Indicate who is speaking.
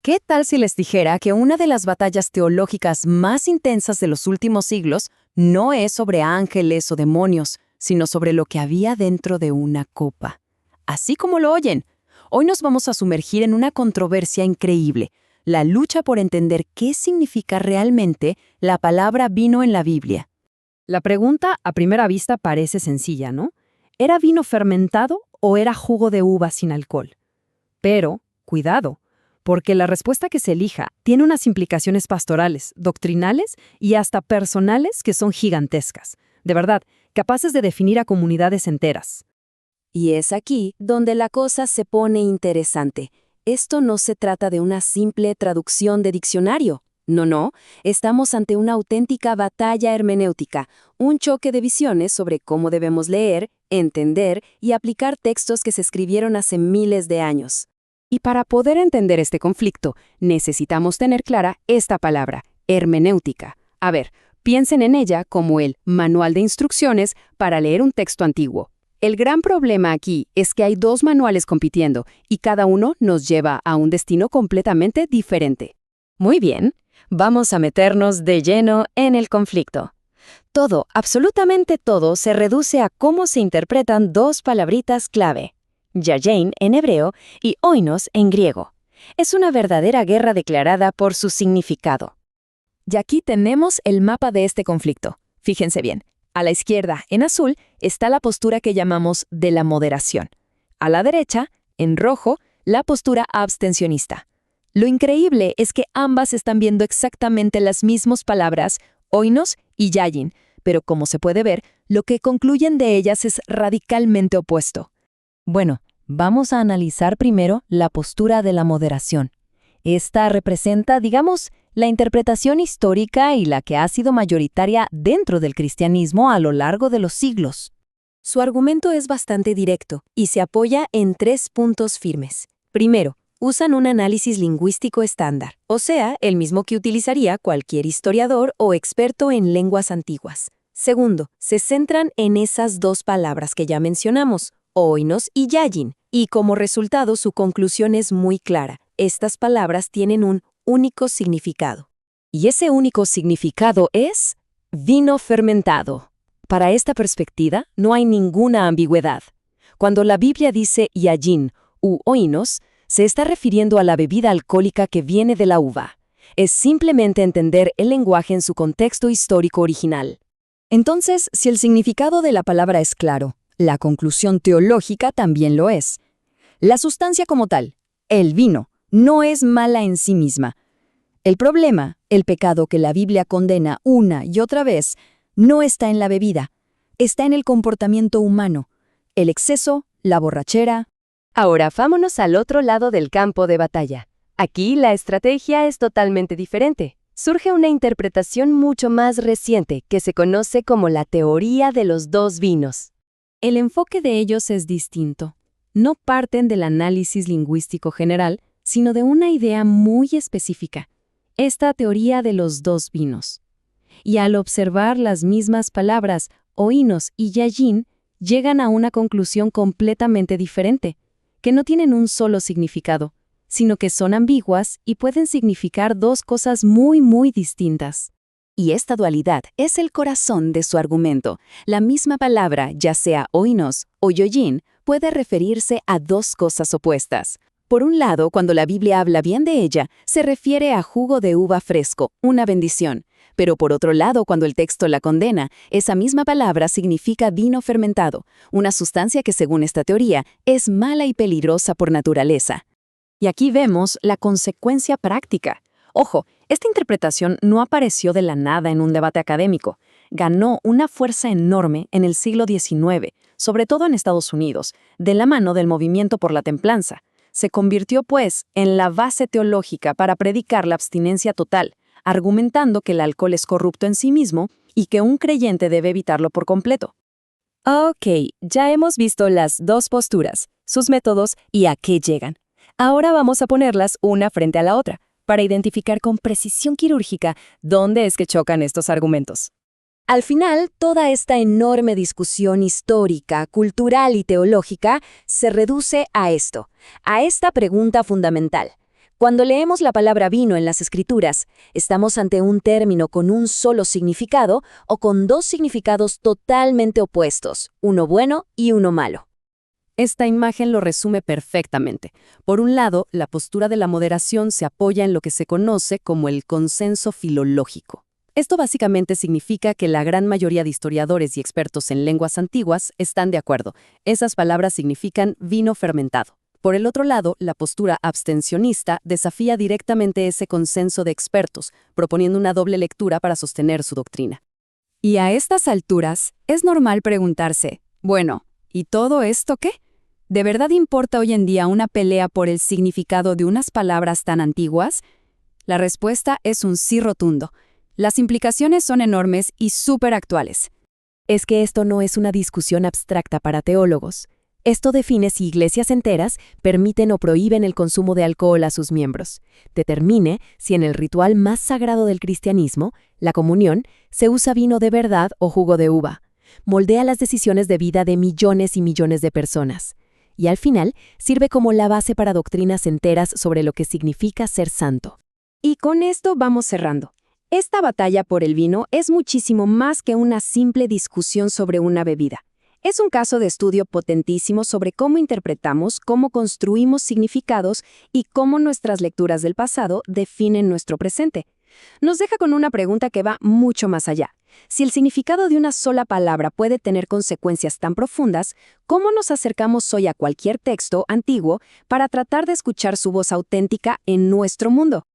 Speaker 1: ¿Qué tal si les dijera que una de las batallas teológicas más intensas de los últimos siglos no es sobre ángeles o demonios, sino sobre lo que había dentro de una copa? Así como lo oyen, hoy nos vamos a sumergir en una controversia increíble, la lucha por entender qué significa realmente la palabra vino en la Biblia.
Speaker 2: La pregunta a primera vista parece sencilla, ¿no? ¿Era vino fermentado o era jugo de uva sin alcohol? Pero, cuidado, porque la respuesta que se elija tiene unas implicaciones pastorales, doctrinales y hasta personales que son gigantescas. De verdad, capaces de definir a comunidades enteras.
Speaker 3: Y es aquí donde la cosa se pone interesante. Esto no se trata de una simple traducción de diccionario. No, estamos ante una auténtica batalla hermenéutica, un choque de visiones sobre cómo debemos leer, entender y aplicar textos que se escribieron hace miles de años.
Speaker 1: Y para poder entender este conflicto, necesitamos tener clara esta palabra, hermenéutica. A ver, piensen en ella como el manual de instrucciones para leer un texto antiguo. El gran problema aquí es que hay dos manuales compitiendo y cada uno nos lleva a un destino completamente diferente. Muy bien, vamos a meternos de lleno en el conflicto. Todo, absolutamente todo, se reduce a cómo se interpretan dos palabritas clave. Yayein en hebreo y oinos en griego. Es una verdadera guerra declarada por su significado. Y aquí tenemos el mapa de este conflicto. Fíjense bien, a la izquierda, en azul, está la postura que llamamos de la moderación. A la derecha, en rojo, la postura abstencionista. Lo increíble es que ambas están viendo exactamente las mismas palabras, oinos y yayin, pero como se puede ver, lo que concluyen de ellas es radicalmente opuesto. Bueno, vamos a analizar primero la postura de la moderación. Esta representa, digamos, la interpretación histórica y la que ha sido mayoritaria dentro del cristianismo a lo largo de los siglos.
Speaker 3: Su argumento es bastante directo y se apoya en 3 puntos firmes. Primero, usan un análisis lingüístico estándar, o sea, el mismo que utilizaría cualquier historiador o experto en lenguas antiguas. Segundo, se centran en esas dos palabras que ya mencionamos, oinos y yayin, y como resultado su conclusión es muy clara. Estas palabras tienen un único significado.
Speaker 1: Y ese único significado es vino fermentado. Para esta perspectiva no hay ninguna ambigüedad. Cuando la Biblia dice yayin u oinos, se está refiriendo a la bebida alcohólica que viene de la uva. Es simplemente entender el lenguaje en su contexto histórico original. Entonces, si el significado de la palabra es claro, la conclusión teológica también lo es. La sustancia como tal, el vino, no es mala en sí misma. El problema, el pecado que la Biblia condena una y otra vez, no está en la bebida, está en el comportamiento humano, el exceso, la borrachera.
Speaker 4: Ahora vámonos al otro lado del campo de batalla. Aquí la estrategia es totalmente diferente. Surge una interpretación mucho más reciente que se conoce como la teoría de los dos vinos.
Speaker 2: El enfoque de ellos es distinto. No parten del análisis lingüístico general, sino de una idea muy específica, esta teoría de los dos vinos. Y al observar las mismas palabras, oinos y yayin, llegan a una conclusión completamente diferente, que no tienen un solo significado, sino que son ambiguas y pueden significar dos cosas muy distintas.
Speaker 3: Y esta dualidad es el corazón de su argumento. La misma palabra, ya sea oinos o yoyin, puede referirse a dos cosas opuestas. Por un lado, cuando la Biblia habla bien de ella, se refiere a jugo de uva fresco, una bendición. Pero por otro lado, cuando el texto la condena, esa misma palabra significa vino fermentado, una sustancia que según esta teoría es mala y peligrosa por naturaleza.
Speaker 1: Y aquí vemos la consecuencia práctica. Ojo, esta interpretación no apareció de la nada en un debate académico. Ganó una fuerza enorme en el siglo XIX, sobre todo en Estados Unidos, de la mano del movimiento por la templanza. Se convirtió, pues, en la base teológica para predicar la abstinencia total, argumentando que el alcohol es corrupto en sí mismo y que un creyente debe evitarlo por completo. Ok, ya hemos visto las dos posturas, sus métodos y a qué llegan. Ahora vamos a ponerlas una frente a la otra, para identificar con precisión quirúrgica dónde es que chocan estos argumentos.
Speaker 3: Al final, toda esta enorme discusión histórica, cultural y teológica se reduce a esto, a esta pregunta fundamental. Cuando leemos la palabra vino en las Escrituras, estamos ante un término con un solo significado o con dos significados totalmente opuestos, uno bueno y uno malo.
Speaker 2: Esta imagen lo resume perfectamente. Por un lado, la postura de la moderación se apoya en lo que se conoce como el consenso filológico. Esto básicamente significa que la gran mayoría de historiadores y expertos en lenguas antiguas están de acuerdo. Esas palabras significan vino fermentado. Por el otro lado, la postura abstencionista desafía directamente ese consenso de expertos, proponiendo una doble lectura para sostener su doctrina.
Speaker 1: Y a estas alturas, es normal preguntarse, bueno, ¿y todo esto qué? ¿De verdad importa hoy en día una pelea por el significado de unas palabras tan antiguas? La respuesta es un sí rotundo. Las implicaciones son enormes y súper actuales.
Speaker 3: Es que esto no es una discusión abstracta para teólogos. Esto define si iglesias enteras permiten o prohíben el consumo de alcohol a sus miembros. Determine si en el ritual más sagrado del cristianismo, la comunión, se usa vino de verdad o jugo de uva. Moldea las decisiones de vida de millones y millones de personas. Y al final, sirve como la base para doctrinas enteras sobre lo que significa ser santo.
Speaker 1: Y con esto vamos cerrando. Esta batalla por el vino es muchísimo más que una simple discusión sobre una bebida. Es un caso de estudio potentísimo sobre cómo interpretamos, cómo construimos significados y cómo nuestras lecturas del pasado definen nuestro presente. Nos deja con una pregunta que va mucho más allá. Si el significado de una sola palabra puede tener consecuencias tan profundas, ¿cómo nos acercamos hoy a cualquier texto antiguo para tratar de escuchar su voz auténtica en nuestro mundo?